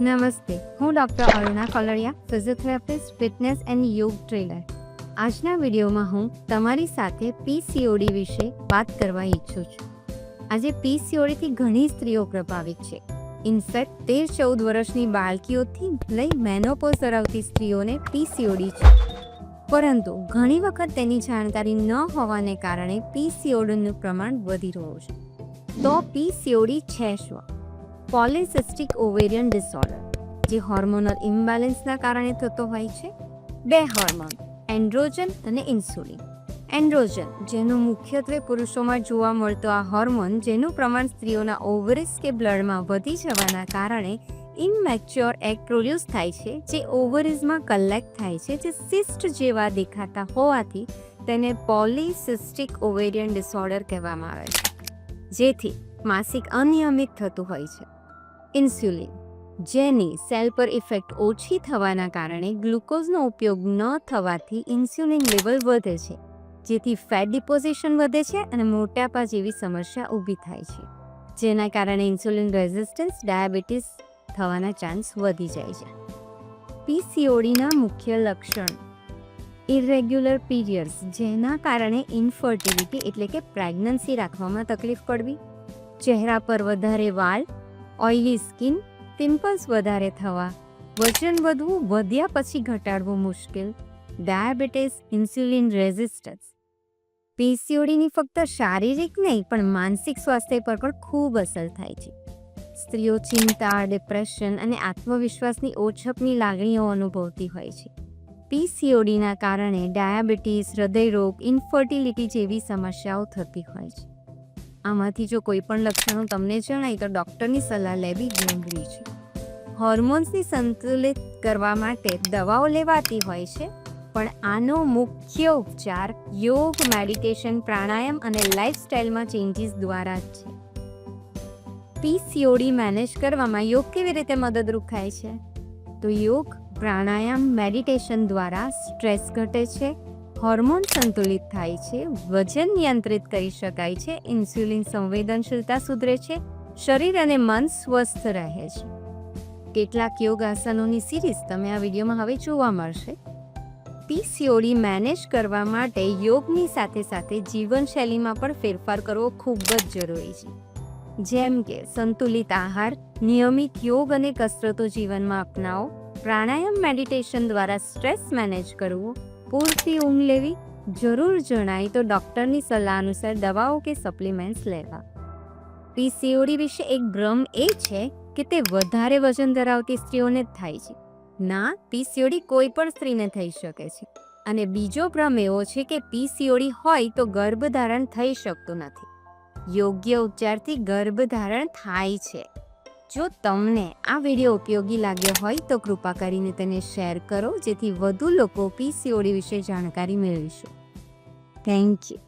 નમસ્તે, હું doctor Aruna Kolariya, physiotherapist, fitness and yoga trainer. આજના વિડીયોમાં હું તમારી સાથે પીસીઓડી વિશે વાત કરવા ઈચ્છું છું. આજે પીસીઓડીથી ઘણી સ્ત્રીઓ પ્રભાવિત છે. ઇનફેક્ટ 13-14 વર્ષની બાળકીઓથી લઈ મેનોપોઝ ધરાવતી સ્ત્રીઓને પીસીઓડી છે. પરંતુ ઘણી વખત તેની જાણકારી ન હોવાને કારણે પીસીઓડીનું પ્રમાણ વધી રહ્યું છે. તો પીસીઓડી છે શું? પોલિસિસ્ટિક ઓવેરિયન ડિસઓર્ડર, જે હોર્મોનલ ઇમ્બેલેન્સના કારણે થતો હોય છે. બે હોર્મોન, એન્ડ્રોજન અને ઇન્સ્યુલિન. એન્ડ્રોજન, જેનું મુખ્યત્વે પુરુષોમાં જોવા મળતો આ હોર્મોન, જેનું પ્રમાણ સ્ત્રીઓના ઓવરીઝ કે બ્લડમાં વધી જવાના કારણે ઇનમેચ્યોર એગ પ્રોડ્યુસ થાય છે, જે ઓવરીઝમાં કલેક્ટ થાય છે, જે સિસ્ટ જેવા દેખાતા હોવાથી તેને પોલિસિસ્ટિક ઓવેરિયન ડિસઓર્ડર કહેવામાં આવે છે, જેથી માસિક અનિયમિત થતું હોય છે. ઇન્સ્યુલિન, જેની સેલ પર ઇફેક્ટ ઓછી થવાના કારણે ગ્લુકોઝનો ઉપયોગ ન થવાથી ઇન્સ્યુલિન લેવલ વધે છે, જેથી ફેટ ડિપોઝિશન વધે છે અને મોટાપા જેવી સમસ્યા ઊભી થાય છે, જેના કારણે ઇન્સ્યુલિન રેઝિસ્ટન્સ, ડાયાબિટીસ થવાના ચાન્સ વધી જાય છે. પીસીઓડીના મુખ્ય લક્ષણ: ઇરેગ્યુલર પીરિયડ્સ, જેના કારણે ઇન્ફર્ટિલિટી એટલે કે પ્રેગ્નન્સી રાખવામાં તકલીફ પડવી, ચહેરા પર વધારે વાળ, ઓઇલી સ્કિન, પિમ્પલ્સ વધારે થવા, વજન વધવું, વધ્યા પછી ઘટાડવું મુશ્કેલ, ડાયાબિટીસ, ઇન્સ્યુલિન રેઝિસ્ટન્સ. પીસીઓડીની ફક્ત શારીરિક નહીં પણ માનસિક સ્વાસ્થ્ય પર પણ ખૂબ અસર થાય છે. સ્ત્રીઓ ચિંતા, ડિપ્રેશન અને આત્મવિશ્વાસની ઓછપની લાગણીઓ અનુભવતી હોય છે. પીસીઓડીના કારણે ડાયાબિટીસ, હૃદયરોગ, ઇન્ફર્ટિલિટી જેવી સમસ્યાઓ થતી હોય છે. આમાંથી જો કોઈ પણ લક્ષણો તમને જણાય તો ડૉક્ટરની સલાહ લેવી જરૂરી છે. હોર્મોન્સને સંતુલિત કરવા માટે દવાઓ લેવાતી હોય છે, પણ આનો મુખ્ય ઉપચાર યોગ, મેડિટેશન, પ્રાણાયામ અને લાઇફસ્ટાઇલમાં ચેન્જીસ દ્વારા જ છે. પીસીઓડી મેનેજ કરવામાં યોગ કેવી રીતે મદદરૂપ થાય છે? તો યોગ, પ્રાણાયામ, મેડિટેશન દ્વારા સ્ટ્રેસ ઘટે છે, હોર્મોન સંતુલિત થાય છે, વજન નિયંત્રિત કરી શકાય છે, ઇન્સ્યુલિન સંવેદનશીલતા સુધરે છે, શરીર અને મન સ્વસ્થ રહે છે. કેટલાક યોગ આસનોની સિરીઝ તમે આ વિડીયોમાં હવે જોવા મળશે. પીસીઓડી મેનેજ કરવા માટે યોગની સાથે સાથે જીવનશૈલીમાં પણ ફેરફાર કરવો ખૂબ જ જરૂરી છે. જેમ કે સંતુલિત આહાર, નિયમિત યોગ અને કસરતો જીવનમાં અપનાવો, પ્રાણાયામ, મેડિટેશન દ્વારા સ્ટ્રેસ મેનેજ કરવું, પૂરતી ઊંઘ લેવી, જરૂર જણાય તો ડૉક્ટરની સલાહ અનુસાર દવાઓ કે સપ્લિમેન્ટ્સ લેવા. પીસીઓડી વિશે એક ભ્રમ એ છે કે તે વધારે વજન ધરાવતી સ્ત્રીઓને જ થાય છે. ના, પીસીઓડી કોઈ પણ સ્ત્રીને થઈ શકે છે. અને બીજો ભ્રમ એવો છે કે પીસીઓડી હોય તો ગર્ભધારણ થઈ શકતું નથી. યોગ્ય ઉપચારથી ગર્ભધારણ થાય છે. જો તમને આ વિડીયો ઉપયોગી લાગ્યો હોય તો કૃપા કરીને તેને શેર કરો, જેથી વધુ લોકો પીસીઓડી વિશે જાણકારી મેળવીશું. Thank you.